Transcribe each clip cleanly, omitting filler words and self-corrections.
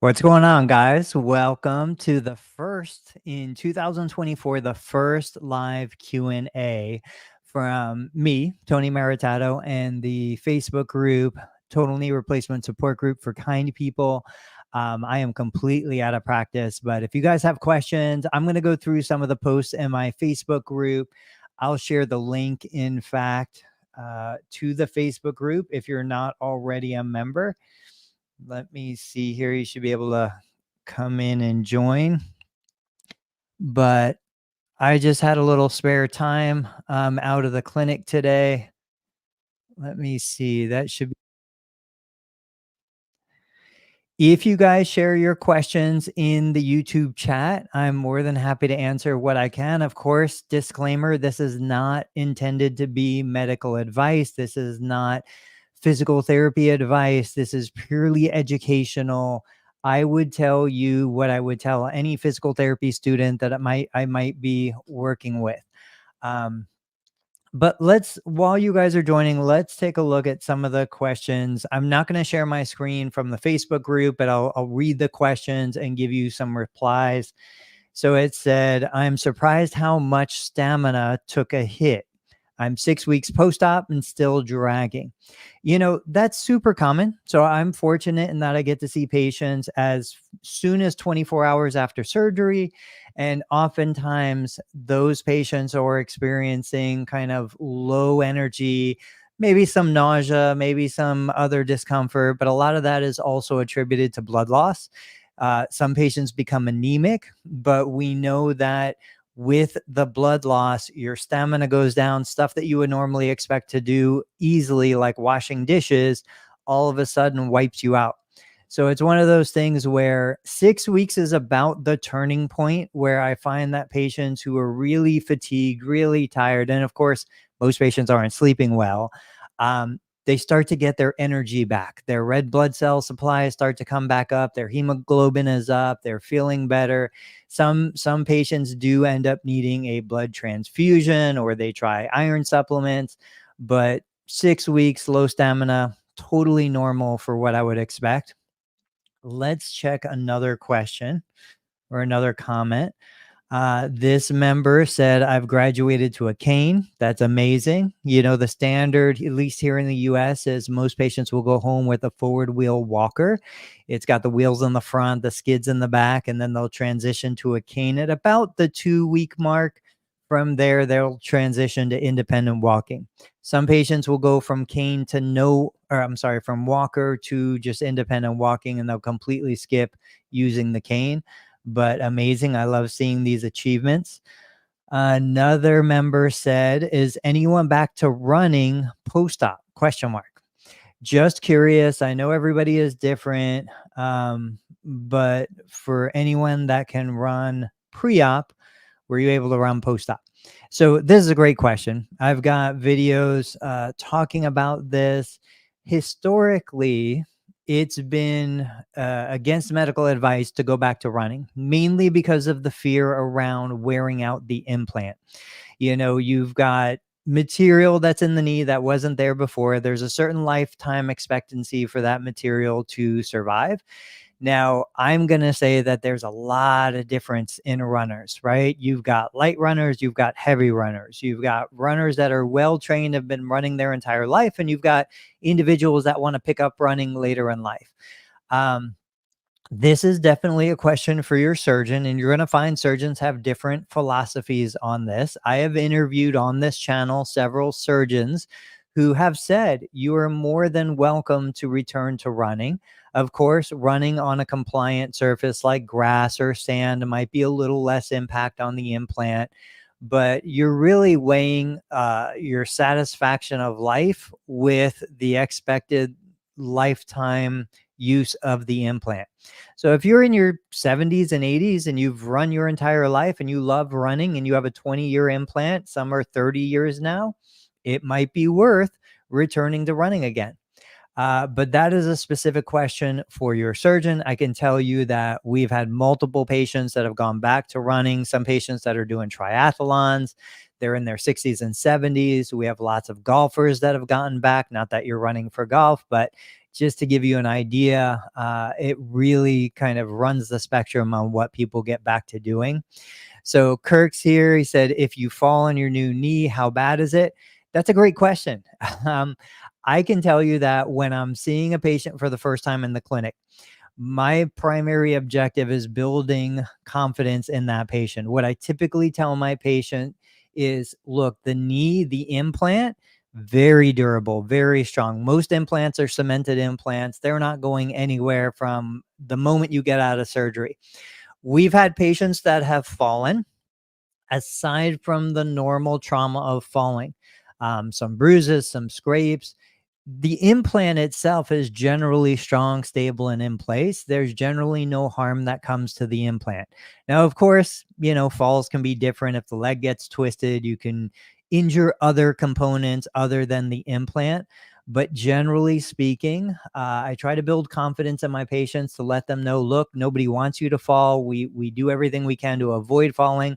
What's going on, guys? Welcome to the first in 2024, the first live Q&A from me, Tony Maritato, and the Facebook group, Total Knee Replacement Support Group for Kind People. I am completely out of practice, but if you guys have questions, I'm going to go through some of the posts in my Facebook group. I'll share the link, in fact, to the Facebook group if you're not already a member. Let me see here. You should be able to come in and join. But I just had a little spare time out of the clinic today. Let me see. That should be. If you guys share your questions in the YouTube chat, I'm more than happy to answer what I can. Of course, disclaimer, this is not intended to be medical advice. This is not physical therapy advice. This is purely educational. I would tell you what I would tell any physical therapy student that I might be working with. But while you guys are joining, let's take a look at some of the questions. I'm not going to share my screen from the Facebook group, but I'll read the questions and give you some replies. So it said, I'm surprised how much stamina took a hit. I'm 6 weeks post-op and still dragging. That's super common. So I'm fortunate in that I get to see patients as soon as 24 hours after surgery. And oftentimes those patients are experiencing kind of low energy, maybe some nausea, maybe some other discomfort, but a lot of that is also attributed to blood loss. Some patients become anemic, but we know that with the blood loss, your stamina goes down. Stuff that you would normally expect to do easily, like washing dishes, all of a sudden wipes you out. So it's one of those things where 6 weeks is about the turning point where I find that patients who are really fatigued, really tired, and of course, most patients aren't sleeping well, they start to get their energy back. Their red blood cell supplies start to come back up. Their hemoglobin is up. They're feeling better. Some patients do end up needing a blood transfusion or they try iron supplements, but 6 weeks, low stamina, totally normal for what I would expect. Let's check another question or another comment. This member said, I've graduated to a cane. That's amazing. The standard, at least here in the US, is most patients will go home with a forward wheel walker. It's got the wheels in the front, the skids in the back, and then they'll transition to a cane at about the 2-week mark. From there, they'll transition to independent walking. Some patients will go from cane to from walker to just independent walking, and they'll completely skip using the cane. But amazing. I love seeing these achievements. Another member said, is anyone back to running post-op? Question mark. Just curious. I know everybody is different, but for anyone that can run pre-op, were you able to run post-op? So this is a great question. I've got videos talking about this. Historically, it's been against medical advice to go back to running, mainly because of the fear around wearing out the implant. You've got material that's in the knee that wasn't there before. There's a certain lifetime expectancy for that material to survive. Now, I'm going to say that there's a lot of difference in runners, right? You've got light runners, you've got heavy runners, you've got runners that are well-trained, have been running their entire life, and you've got individuals that want to pick up running later in life. This is definitely a question for your surgeon, and you're going to find surgeons have different philosophies on this. I have interviewed on this channel several surgeons who have said you are more than welcome to return to running. Of course, running on a compliant surface like grass or sand might be a little less impact on the implant, but you're really weighing your satisfaction of life with the expected lifetime use of the implant. So if you're in your 70s and 80s and you've run your entire life and you love running and you have a 20-year implant, some are 30 years now, it might be worth returning to running again. But that is a specific question for your surgeon. I can tell you that we've had multiple patients that have gone back to running, some patients that are doing triathlons. They're in their 60s and 70s. We have lots of golfers that have gotten back. Not that you're running for golf, but just to give you an idea, it really kind of runs the spectrum on what people get back to doing. So Kirk's here. He said, if you fall on your new knee, how bad is it? That's a great question. Um, I can tell you that when I'm seeing a patient for the first time in the clinic, my primary objective is building confidence in that patient. What I typically tell my patient is, look, the knee, the implant, very durable, very strong. Most implants are cemented implants. They're not going anywhere from the moment you get out of surgery. We've had patients that have fallen, aside from the normal trauma of falling, some bruises, some scrapes. The implant itself is generally strong, stable, and in place. There's generally no harm that comes to the implant. Now, of course, falls can be different. If the leg gets twisted, you can injure other components other than the implant. But generally speaking, I try to build confidence in my patients to let them know, look, nobody wants you to fall. We do everything we can to avoid falling.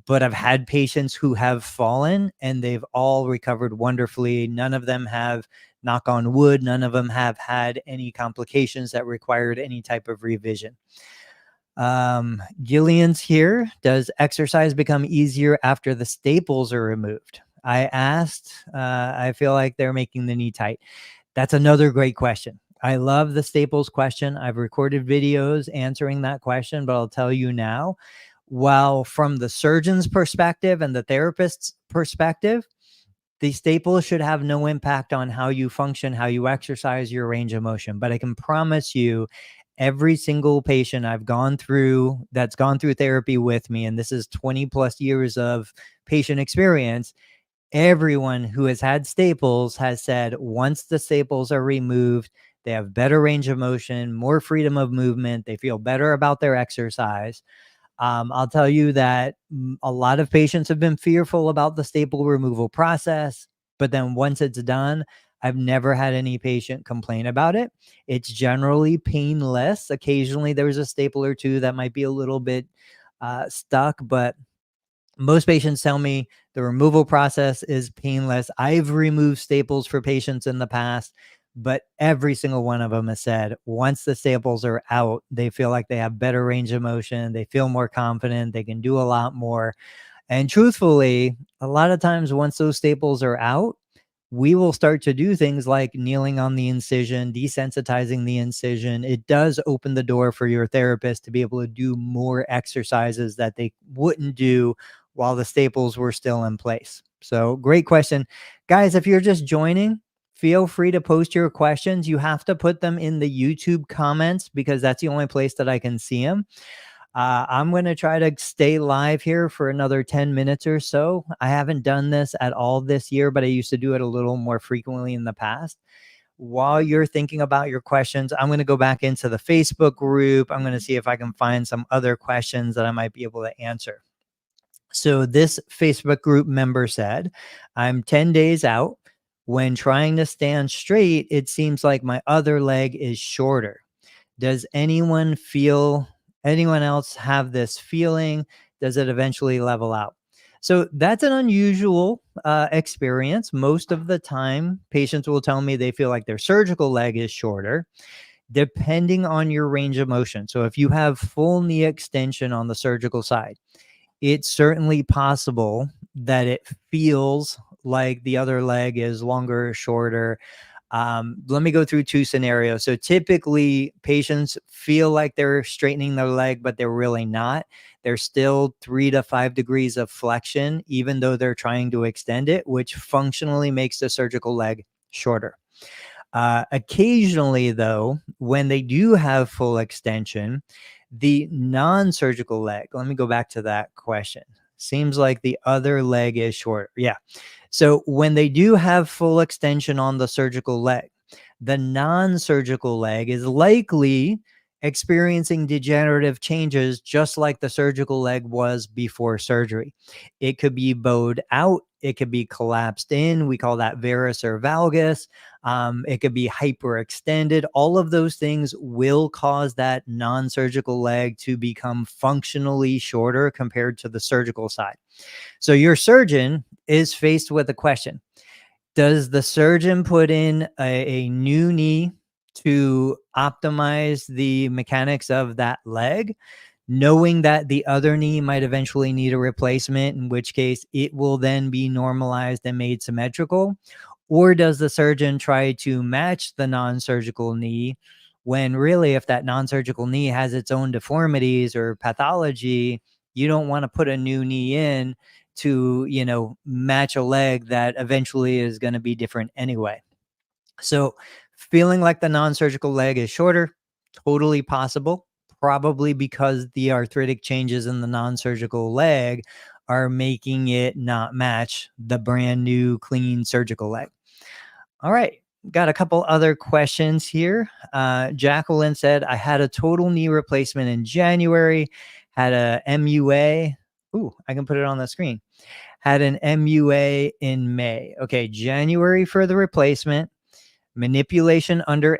But I've had patients who have fallen and they've all recovered wonderfully. None of them have, knock on wood, none of them have had any complications that required any type of revision. Gillian's here. Does exercise become easier after the staples are removed? I asked. I feel like they're making the knee tight. That's another great question. I love the staples question. I've recorded videos answering that question, but I'll tell you now, while from the surgeon's perspective and the therapist's perspective, the staples should have no impact on how you function, how you exercise, your range of motion. But I can promise you, every single patient I've gone through that's gone through therapy with me, and this is 20 plus years of patient experience, everyone who has had staples has said once the staples are removed, they have better range of motion, more freedom of movement, they feel better about their exercise. I'll tell you that a lot of patients have been fearful about the staple removal process, but then once it's done, I've never had any patient complain about it. It's generally painless. Occasionally there's a staple or two that might be a little bit stuck, but most patients tell me the removal process is painless. I've removed staples for patients in the past, but every single one of them has said once the staples are out, they feel like they have better range of motion. They feel more confident. They can do a lot more. And truthfully, a lot of times once those staples are out, we will start to do things like kneeling on the incision, desensitizing the incision. It does open the door for your therapist to be able to do more exercises that they wouldn't do while the staples were still in place. So great question. Guys, if you're just joining, feel free to post your questions. You have to put them in the YouTube comments because that's the only place that I can see them. I'm going to try to stay live here for another 10 minutes or so. I haven't done this at all this year, but I used to do it a little more frequently in the past. While you're thinking about your questions, I'm going to go back into the Facebook group. I'm going to see if I can find some other questions that I might be able to answer. So this Facebook group member said, I'm 10 days out. When trying to stand straight, it seems like my other leg is shorter. Does anyone else have this feeling? Does it eventually level out? So that's an unusual experience. Most of the time, patients will tell me they feel like their surgical leg is shorter, depending on your range of motion. So if you have full knee extension on the surgical side, it's certainly possible that it feels like the other leg is longer or shorter. Let me go through two scenarios. So typically patients feel like they're straightening their leg, but they're really not. There's still 3 to 5 degrees of flexion, even though they're trying to extend it, which functionally makes the surgical leg shorter. Occasionally, though, when they do have full extension, the non-surgical leg, let me go back to that question. Seems like the other leg is shorter. Yeah. So when they do have full extension on the surgical leg, the non-surgical leg is likely experiencing degenerative changes just like the surgical leg was before surgery. It could be bowed out. It could be collapsed in. We call that varus or valgus. It could be hyperextended. All of those things will cause that non-surgical leg to become functionally shorter compared to the surgical side. So your surgeon is faced with a question. Does the surgeon put in a new knee to optimize the mechanics of that leg, knowing that the other knee might eventually need a replacement, in which case it will then be normalized and made symmetrical? Or does the surgeon try to match the non-surgical knee when really, if that non-surgical knee has its own deformities or pathology, you don't want to put a new knee in to, match a leg that eventually is going to be different anyway. So, feeling like the non-surgical leg is shorter, totally possible, probably because the arthritic changes in the non-surgical leg are making it not match the brand new clean surgical leg. All right. Got a couple other questions here. Jacqueline said, I had a total knee replacement in January, had a MUA. Ooh, I can put it on the screen. Had an MUA in May. Okay, January for the replacement, manipulation under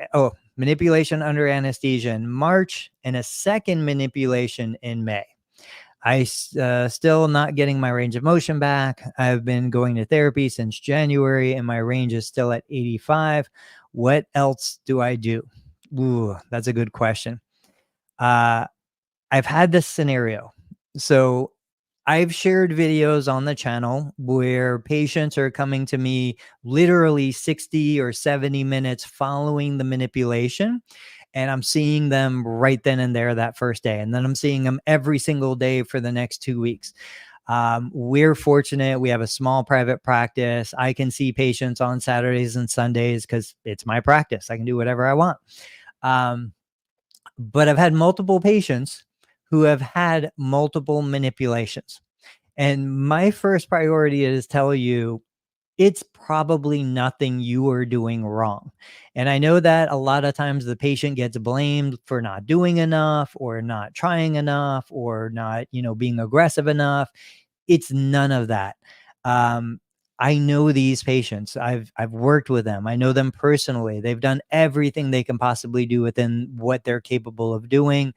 anesthesia in March, and a second manipulation in May. Still not getting my range of motion back. I've been going to therapy since January and my range is still at 85. What else do I do? Ooh, that's a good question. I've had this scenario. So I've shared videos on the channel where patients are coming to me literally 60 or 70 minutes following the manipulation. And I'm seeing them right then and there that first day. And then I'm seeing them every single day for the next 2 weeks. We're fortunate. We have a small private practice. I can see patients on Saturdays and Sundays because it's my practice. I can do whatever I want. But I've had multiple patients who have had multiple manipulations. And my first priority is tell you it's probably nothing you are doing wrong. And I know that a lot of times the patient gets blamed for not doing enough or not trying enough or not, being aggressive enough. It's none of that. Um, I know these patients. I've worked with them. I know them personally. They've done everything they can possibly do within what they're capable of doing,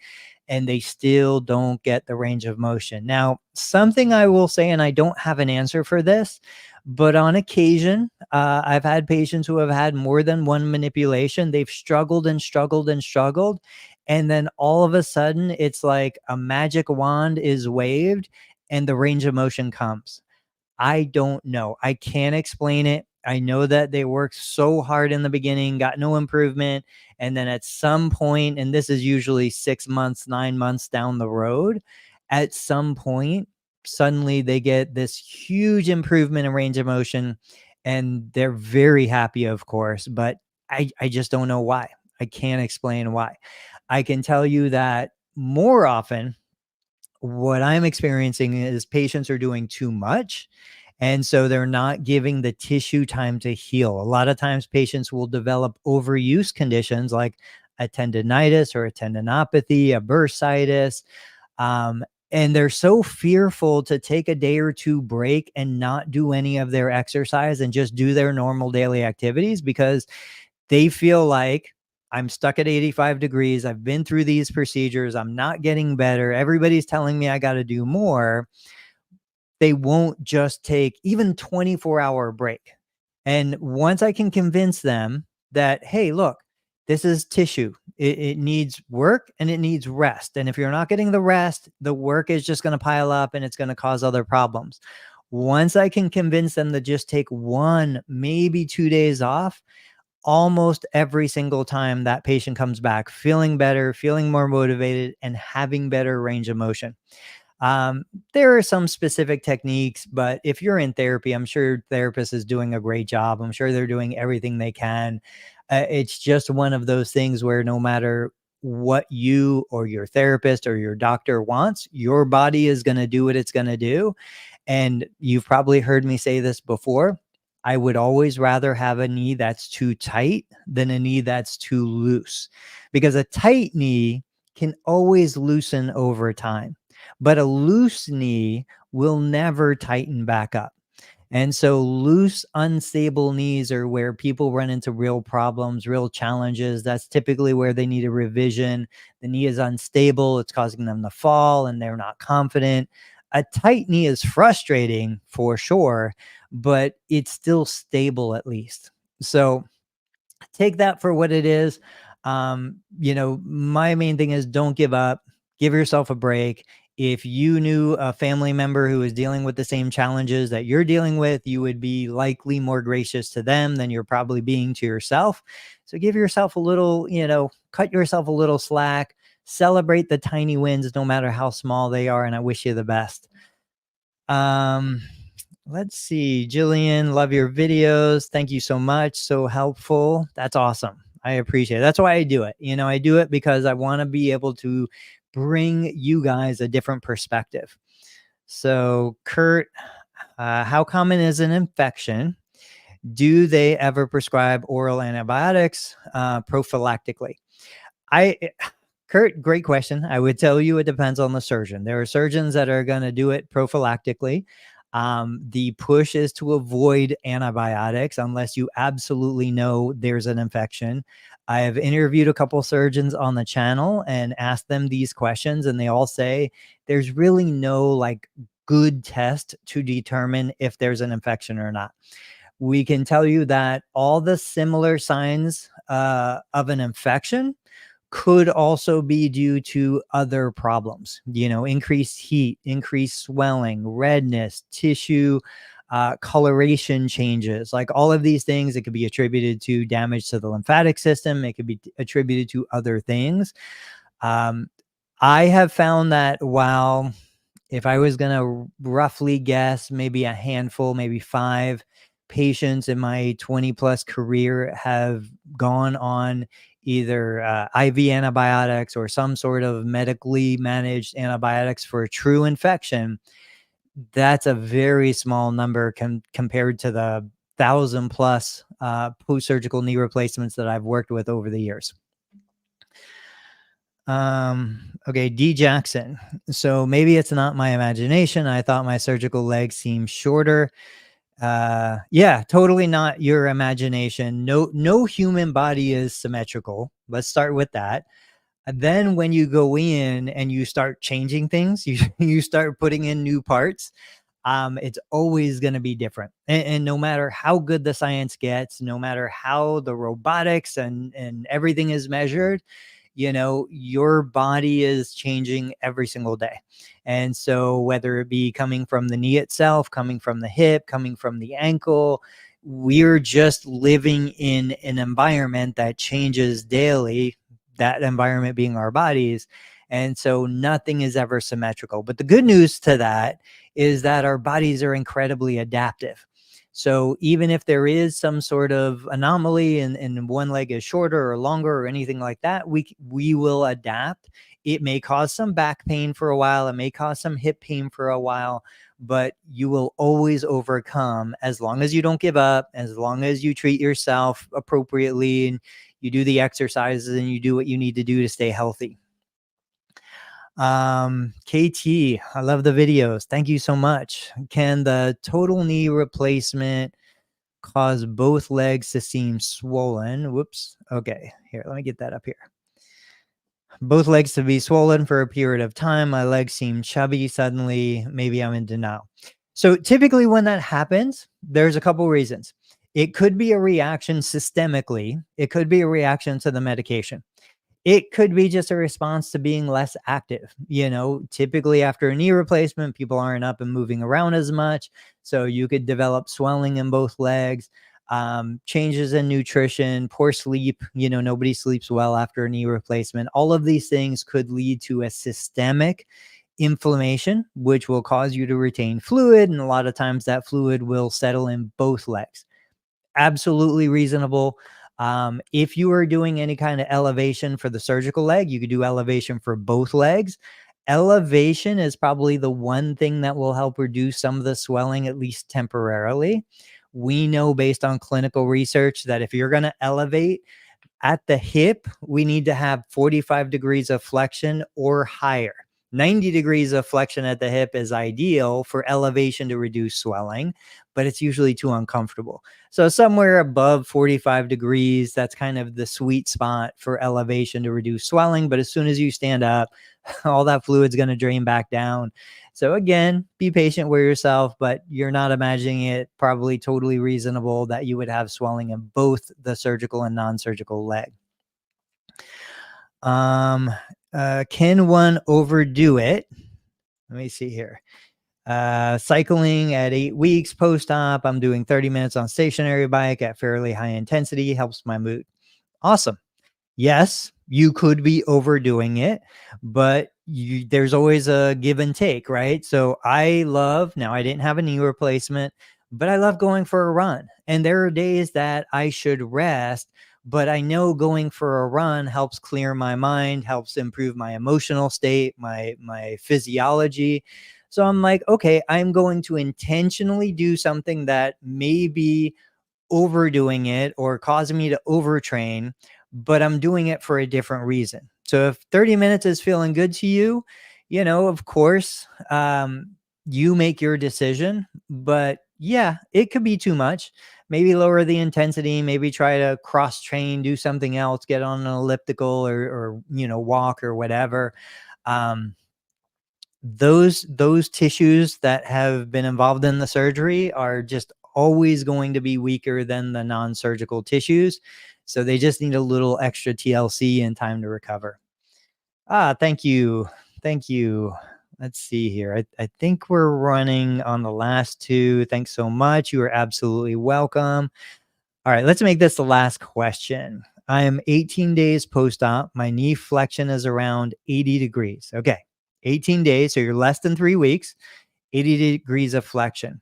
and they still don't get the range of motion. Now, something I will say, and I don't have an answer for this, but on occasion, I've had patients who have had more than one manipulation. They've struggled and struggled and struggled. And then all of a sudden, it's like a magic wand is waved and the range of motion comes. I don't know. I can't explain it. I know that they worked so hard in the beginning, got no improvement. And then at some point, and this is usually 6 months, 9 months down the road, at some point, suddenly they get this huge improvement in range of motion. And they're very happy, of course, but I just don't know why. I can't explain why. I can tell you that more often, what I'm experiencing is patients are doing too much. And so they're not giving the tissue time to heal. A lot of times patients will develop overuse conditions like a tendonitis or a tendinopathy, a bursitis. Um, and they're so fearful to take a day or two break and not do any of their exercise and just do their normal daily activities because they feel like I'm stuck at 85 degrees. I've been through these procedures. I'm not getting better. Everybody's telling me I got to do more. They won't just take even 24-hour break. And once I can convince them that, hey, look, this is tissue. It needs work and it needs rest. And if you're not getting the rest, the work is just going to pile up and it's going to cause other problems. Once I can convince them to just take 1, maybe 2 days off, almost every single time that patient comes back feeling better, feeling more motivated, and having better range of motion. There are some specific techniques, but if you're in therapy, I'm sure therapist is doing a great job. I'm sure they're doing everything they can. It's just one of those things where no matter what you or your therapist or your doctor wants, your body is going to do what it's going to do. And you've probably heard me say this before. I would always rather have a knee that's too tight than a knee that's too loose, because a tight knee can always loosen over time, but a loose knee will never tighten back up. And so loose, unstable knees are where people run into real problems, real challenges. That's typically where they need a revision. The knee is unstable. It's causing them to fall and they're not confident. A tight knee is frustrating for sure, but it's still stable at least. So take that for what it is. My main thing is don't give up, give yourself a break. If you knew a family member who is dealing with the same challenges that you're dealing with, you would be likely more gracious to them than you're probably being to yourself. So give yourself a little, cut yourself a little slack, celebrate the tiny wins, no matter how small they are. And I wish you the best. Um, let's see. Jillian, love your videos. Thank you so much. So helpful. That's awesome. I appreciate it. That's why I do it. I do it because I want to be able to bring you guys a different perspective. So, Kurt, how common is an infection? Do they ever prescribe oral antibiotics prophylactically? I Kurt, great question. I would tell you it depends on the surgeon. There are surgeons that are going to do it prophylactically. The push is to avoid antibiotics unless you absolutely know there's an infection. I have interviewed a couple surgeons on the channel and asked them these questions, and they all say there's really no good test to determine if there's an infection or not. We can tell you that all the similar signs of an infection could also be due to other problems, increased heat, increased swelling, redness, tissue, coloration changes, like all of these things. It could be attributed to damage to the lymphatic system. It could be attributed to other things. I have found that while if I was going to roughly guess, maybe a handful, maybe 5 patients in my 20 plus career have gone on either IV antibiotics or some sort of medically managed antibiotics for a true infection. That's a very small number compared to the 1,000 plus post-surgical knee replacements that I've worked with over the years. Okay, D Jackson. So maybe it's not my imagination. I thought my surgical legs seemed shorter. Yeah, totally not your imagination. No human body is symmetrical. Let's start with that. And then when you go in and you start changing things, you start putting in new parts, it's always going to be different. And no matter how good the science gets, no matter how the robotics and everything is measured, your body is changing every single day. And so whether it be coming from the knee itself, coming from the hip, coming from the ankle, we're just living in an environment that changes daily, that environment being our bodies. And so nothing is ever symmetrical. But the good news to that is that our bodies are incredibly adaptive. So even if there is some sort of anomaly and one leg is shorter or longer or anything like that, we will adapt. It may cause some back pain for a while. It may cause some hip pain for a while, but you will always overcome as long as you don't give up, as long as you treat yourself appropriately and you do the exercises and you do what you need to do to stay healthy. KT, I love the videos. Thank you so much. Can the total knee replacement cause both legs to seem swollen? Whoops. Okay, here, let me get that up here. Both legs to be swollen for a period of time. My legs seem chubby suddenly. Maybe I'm in denial. So typically when that happens, there's a couple reasons. It could be a reaction systemically. It could be a reaction to the medication. It could be just a response to being less active. Typically after a knee replacement, people aren't up and moving around as much. So you could develop swelling in both legs, changes in nutrition, poor sleep. Nobody sleeps well after a knee replacement. All of these things could lead to a systemic inflammation, which will cause you to retain fluid. And a lot of times that fluid will settle in both legs. Absolutely reasonable. If you are doing any kind of elevation for the surgical leg, you could do elevation for both legs. Elevation is probably the one thing that will help reduce some of the swelling, at least temporarily. We know based on clinical research that if you're going to elevate at the hip, we need to have 45 degrees of flexion or higher. 90 degrees of flexion at the hip is ideal for elevation to reduce swelling, but it's usually too uncomfortable. So somewhere above 45 degrees, that's kind of the sweet spot for elevation to reduce swelling. But as soon as you stand up, all that fluid's going to drain back down. So again, be patient with yourself, but you're not imagining it. Probably totally reasonable that you would have swelling in both the surgical and non-surgical leg. Um, can one overdo it? Let me see here. Cycling at 8 weeks post-op. I'm doing 30 minutes on stationary bike at fairly high intensity, helps my mood. Awesome. Yes, you could be overdoing it, but there's always a give and take, right? So now I didn't have a knee replacement, but I love going for a run. And there are days that I should rest, but I know going for a run helps clear my mind, helps improve my emotional state, my physiology. So I'm like, okay, I'm going to intentionally do something that maybe overdoing it or causing me to overtrain, but I'm doing it for a different reason. So if 30 minutes is feeling good to you, of course, you make your decision. But yeah, it could be too much. Maybe lower the intensity, maybe try to cross train, do something else, get on an elliptical or walk or whatever. Um, those tissues that have been involved in the surgery are just always going to be weaker than the non-surgical tissues. So they just need a little extra TLC and time to recover. Thank you. Thank you. Let's see here. I think we're running on the last two. Thanks so much. You are absolutely welcome. All right, let's make this the last question. I am 18 days post-op. My knee flexion is around 80 degrees. Okay, 18 days. So you're less than 3 weeks, 80 degrees of flexion.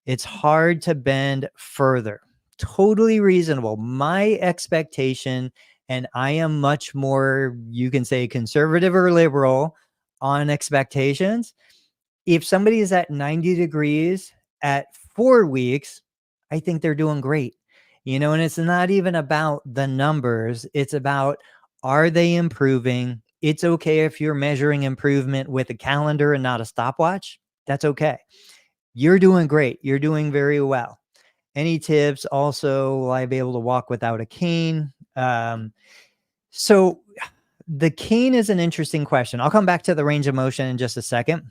It's hard to bend further. Totally reasonable. My expectation, and I am much more, you can say conservative or liberal on expectations. If somebody is at 90 degrees at 4 weeks, I think they're doing great. And it's not even about the numbers. It's about, are they improving? It's okay if you're measuring improvement with a calendar and not a stopwatch. That's okay. You're doing great. You're doing very well. Any tips? Also, will I be able to walk without a cane? So the cane is an interesting question. I'll come back to the range of motion in just a second.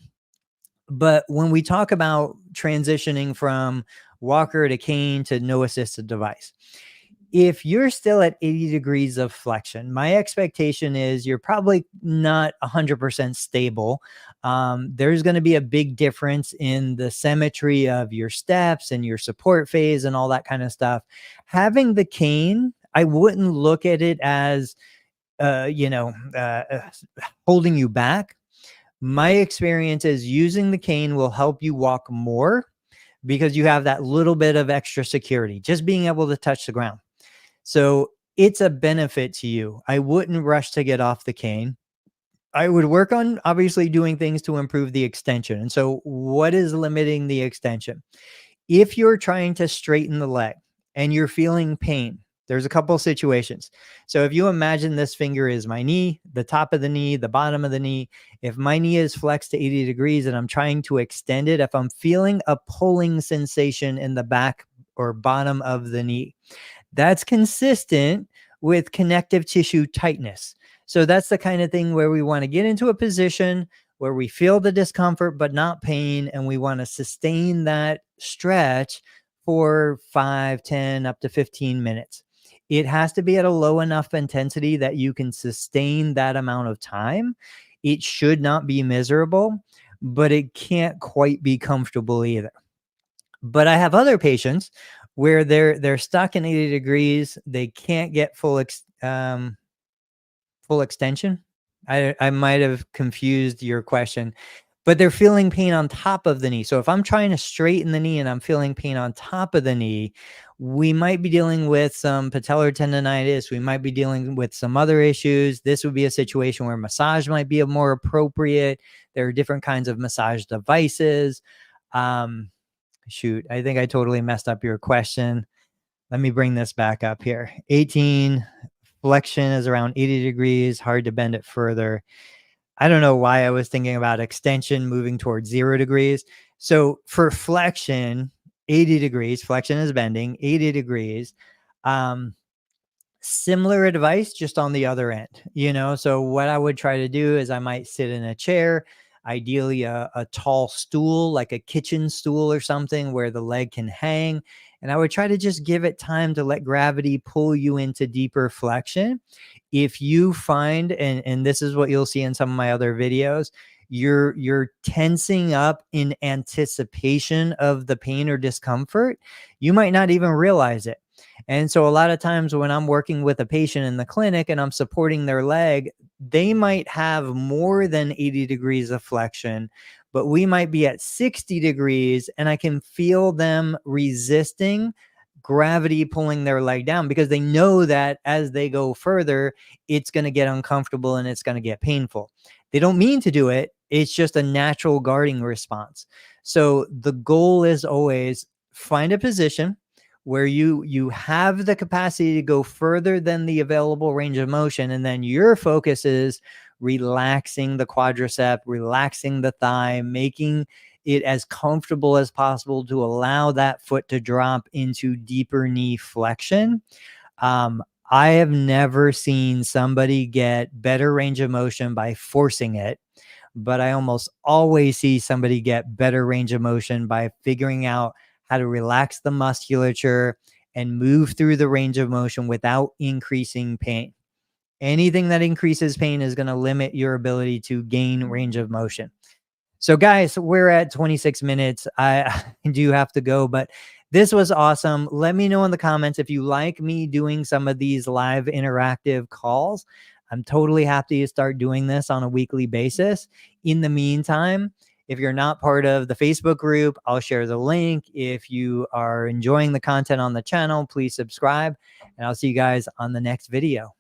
But when we talk about transitioning from walker to cane to no assisted device, if you're still at 80 degrees of flexion, my expectation is you're probably not 100% stable. There's going to be a big difference in the symmetry of your steps and your support phase and all that kind of stuff. Having the cane, I wouldn't look at it as, holding you back. My experience is using the cane will help you walk more because you have that little bit of extra security, just being able to touch the ground. So it's a benefit to you. I wouldn't rush to get off the cane. I would work on obviously doing things to improve the extension. And so what is limiting the extension? If you're trying to straighten the leg and you're feeling pain, there's a couple of situations. So if you imagine this finger is my knee, the top of the knee, the bottom of the knee, if my knee is flexed to 80 degrees and I'm trying to extend it, if I'm feeling a pulling sensation in the back or bottom of the knee, that's consistent with connective tissue tightness. So that's the kind of thing where we want to get into a position where we feel the discomfort but not pain, and we want to sustain that stretch for 5, 10, up to 15 minutes. It has to be at a low enough intensity that you can sustain that amount of time. It should not be miserable, but it can't quite be comfortable either. But I have other patients where they're stuck in 80 degrees. They can't get full extension. I might have confused your question, but they're feeling pain on top of the knee. So if I'm trying to straighten the knee and I'm feeling pain on top of the knee, we might be dealing with some patellar tendonitis. We might be dealing with some other issues. This would be a situation where massage might be a more appropriate. There are different kinds of massage devices. Shoot, I think I totally messed up your question. Let me bring this back up here. 18, flexion is around 80 degrees, hard to bend it further. I don't know why I was thinking about extension moving towards 0 degrees. So for flexion, 80 degrees, flexion is bending, 80 degrees. Similar advice, just on the other end. So what I would try to do is I might sit in a chair, ideally a tall stool, like a kitchen stool or something where the leg can hang, And I would try to just give it time to let gravity pull you into deeper flexion. If you find, and this is what you'll see in some of my other videos, you're tensing up in anticipation of the pain or discomfort, you might not even realize it. And so a lot of times when I'm working with a patient in the clinic and I'm supporting their leg, they might have more than 80 degrees of flexion, but we might be at 60 degrees and I can feel them resisting gravity pulling their leg down because they know that as they go further, it's going to get uncomfortable and it's going to get painful. They don't mean to do it. It's just a natural guarding response. So the goal is always find a position where you have the capacity to go further than the available range of motion, and then your focus is relaxing the quadricep, relaxing the thigh, making it as comfortable as possible to allow that foot to drop into deeper knee flexion. I have never seen somebody get better range of motion by forcing it, but I almost always see somebody get better range of motion by figuring out how to relax the musculature and move through the range of motion without increasing pain. Anything that increases pain is going to limit your ability to gain range of motion. So guys, we're at 26 minutes. I do have to go, but this was awesome. Let me know in the comments if you like me doing some of these live interactive calls. I'm totally happy to start doing this on a weekly basis. In the meantime, if you're not part of the Facebook group, I'll share the link. If you are enjoying the content on the channel, please subscribe, and I'll see you guys on the next video.